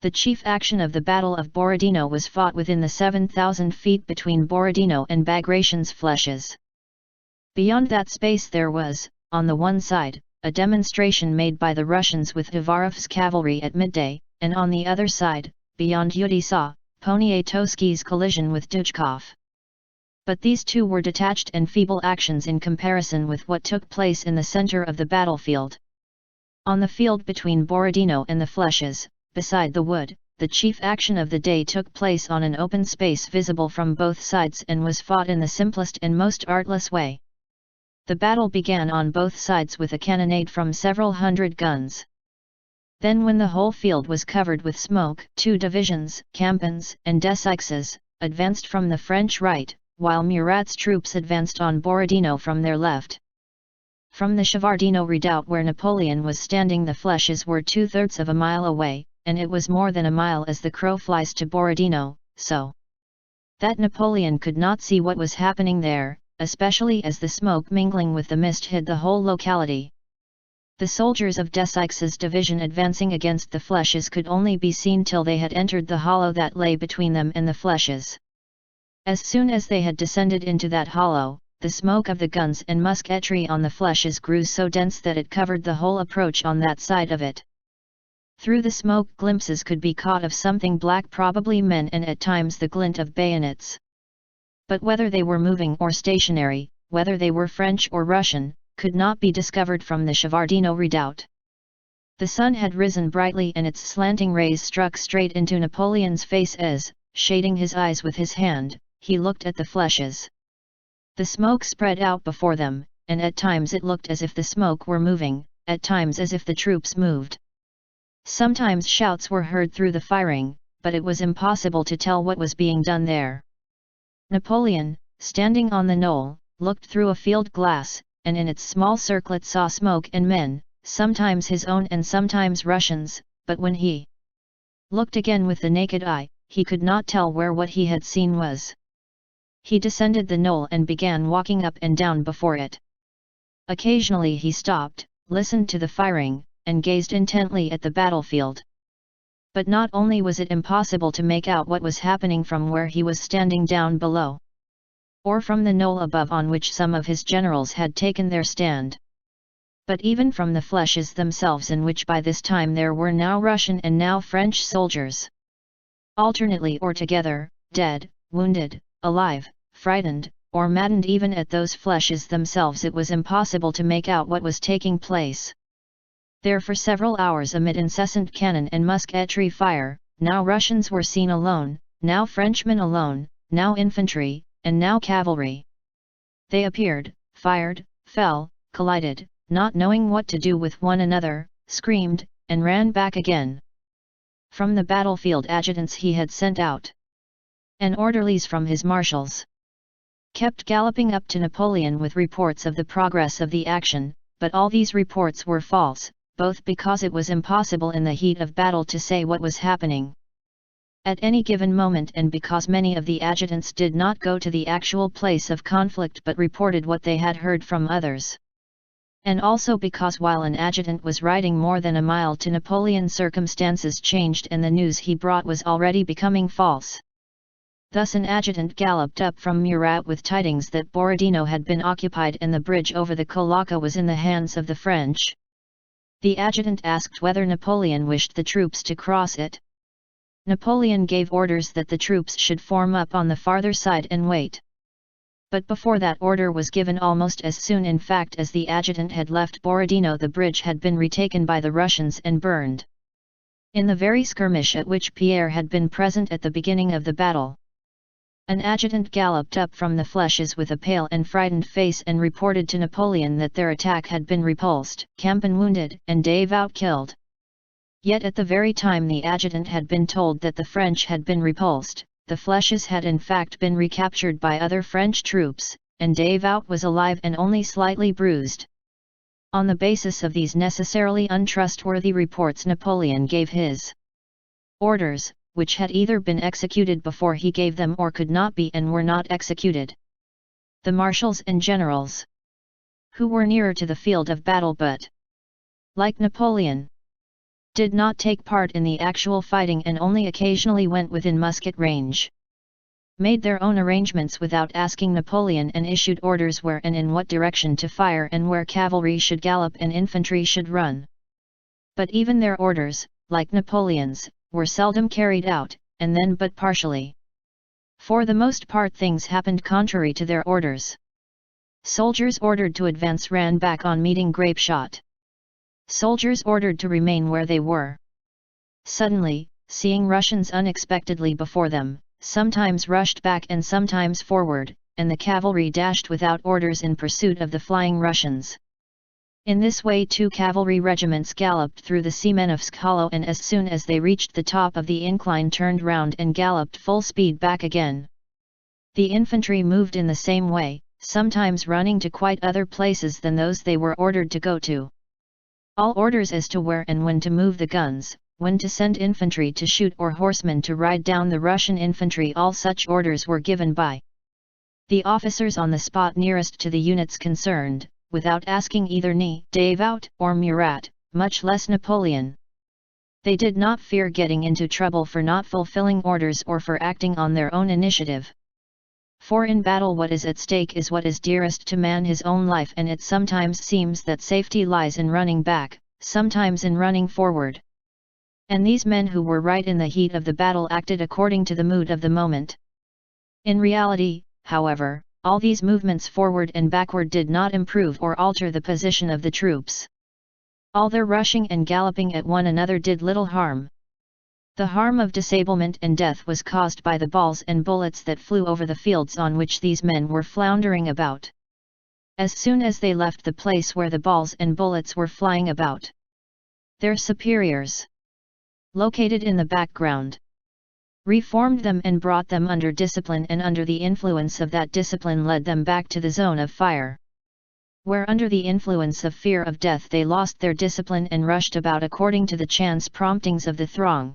The chief action of the Battle of Borodino was fought within the 7,000 feet between Borodino and Bagration's fleches. Beyond that space there was, on the one side, a demonstration made by the Russians with Uvarov's cavalry at midday, and on the other side, beyond Utitsa, Poniatowski's collision with Tuchkov. But these two were detached and feeble actions in comparison with what took place in the center of the battlefield. On the field between Borodino and the fleches, beside the wood, the chief action of the day took place on an open space visible from both sides and was fought in the simplest and most artless way. The battle began on both sides with a cannonade from several hundred guns. Then when the whole field was covered with smoke, two divisions, Campans and Dessaix's, advanced from the French right, while Murat's troops advanced on Borodino from their left. From the Shevardino redoubt where Napoleon was standing the fleches were 2/3 of a mile away, and it was more than a mile as the crow flies to Borodino, so that Napoleon could not see what was happening there, especially as the smoke mingling with the mist hid the whole locality. The soldiers of Dessaix's division advancing against the fleches could only be seen till they had entered the hollow that lay between them and the fleches. As soon as they had descended into that hollow, the smoke of the guns and musketry on the fleches grew so dense that it covered the whole approach on that side of it. Through the smoke glimpses could be caught of something black, probably men, and at times the glint of bayonets. But whether they were moving or stationary, whether they were French or Russian, could not be discovered from the Shevardino redoubt. The sun had risen brightly and its slanting rays struck straight into Napoleon's face as, shading his eyes with his hand, he looked at the fleches. The smoke spread out before them, and at times it looked as if the smoke were moving, at times as if the troops moved. Sometimes shouts were heard through the firing, but it was impossible to tell what was being done there. Napoleon, standing on the knoll, looked through a field glass, and in its small circlet saw smoke and men, sometimes his own and sometimes Russians, but when he looked again with the naked eye, he could not tell where what he had seen was. He descended the knoll and began walking up and down before it. Occasionally he stopped, listened to the firing, and gazed intently at the battlefield. But not only was it impossible to make out what was happening from where he was standing down below, or from the knoll above on which some of his generals had taken their stand, but even from the fleches themselves, in which by this time there were now Russian and now French soldiers. Alternately or together, dead, wounded, alive, frightened, or maddened. Even at those fleches themselves it was impossible to make out what was taking place. There for several hours amid incessant cannon and musketry fire, now Russians were seen alone, now Frenchmen alone, now infantry, and now cavalry. They appeared, fired, fell, collided, not knowing what to do with one another, screamed, and ran back again. From the battlefield adjutants he had sent out, and orderlies from his marshals, kept galloping up to Napoleon with reports of the progress of the action, but all these reports were false, both because it was impossible in the heat of battle to say what was happening at any given moment, and because many of the adjutants did not go to the actual place of conflict but reported what they had heard from others. And also because while an adjutant was riding more than a mile to Napoleon, circumstances changed and the news he brought was already becoming false. Thus an adjutant galloped up from Murat with tidings that Borodino had been occupied and the bridge over the Kolaka was in the hands of the French. The adjutant asked whether Napoleon wished the troops to cross it. Napoleon gave orders that the troops should form up on the farther side and wait. But before that order was given, almost as soon in fact as the adjutant had left Borodino, the bridge had been retaken by the Russians and burned. In the very skirmish at which Pierre had been present at the beginning of the battle, an adjutant galloped up from the fleches with a pale and frightened face and reported to Napoleon that their attack had been repulsed, Campan wounded, and Dessaix killed. Yet at the very time the adjutant had been told that the French had been repulsed, the fleches had in fact been recaptured by other French troops, and Dessaix was alive and only slightly bruised. On the basis of these necessarily untrustworthy reports, Napoleon gave his orders, which had either been executed before he gave them or could not be and were not executed. The marshals and generals, who were nearer to the field of battle but, like Napoleon, did not take part in the actual fighting and only occasionally went within musket range. Made their own arrangements without asking Napoleon and issued orders where and in what direction to fire and where cavalry should gallop and infantry should run. But even their orders, like Napoleon's, were seldom carried out, and then but partially. For the most part things happened contrary to their orders. Soldiers ordered to advance ran back on meeting grape shot. Soldiers ordered to remain where they were. Suddenly, seeing Russians unexpectedly before them, sometimes rushed back and sometimes forward, and the cavalry dashed without orders in pursuit of the flying Russians. In this way 2 cavalry regiments galloped through the Semenovsk hollow and as soon as they reached the top of the incline turned round and galloped full speed back again. The infantry moved in the same way, sometimes running to quite other places than those they were ordered to go to. All orders as to where and when to move the guns, when to send infantry to shoot or horsemen to ride down the Russian infantry, all such orders were given by the officers on the spot nearest to the units concerned, without asking either Davout or Murat, much less Napoleon. They did not fear getting into trouble for not fulfilling orders or for acting on their own initiative. For in battle what is at stake is what is dearest to man, his own life, and it sometimes seems that safety lies in running back, sometimes in running forward. And these men who were right in the heat of the battle acted according to the mood of the moment. In reality, however, all these movements forward and backward did not improve or alter the position of the troops. All their rushing and galloping at one another did little harm. The harm of disablement and death was caused by the balls and bullets that flew over the fields on which these men were floundering about. As soon as they left the place where the balls and bullets were flying about, their superiors, located in the background, reformed them and brought them under discipline, and under the influence of that discipline led them back to the zone of fire, where under the influence of fear of death they lost their discipline and rushed about according to the chance promptings of the throng.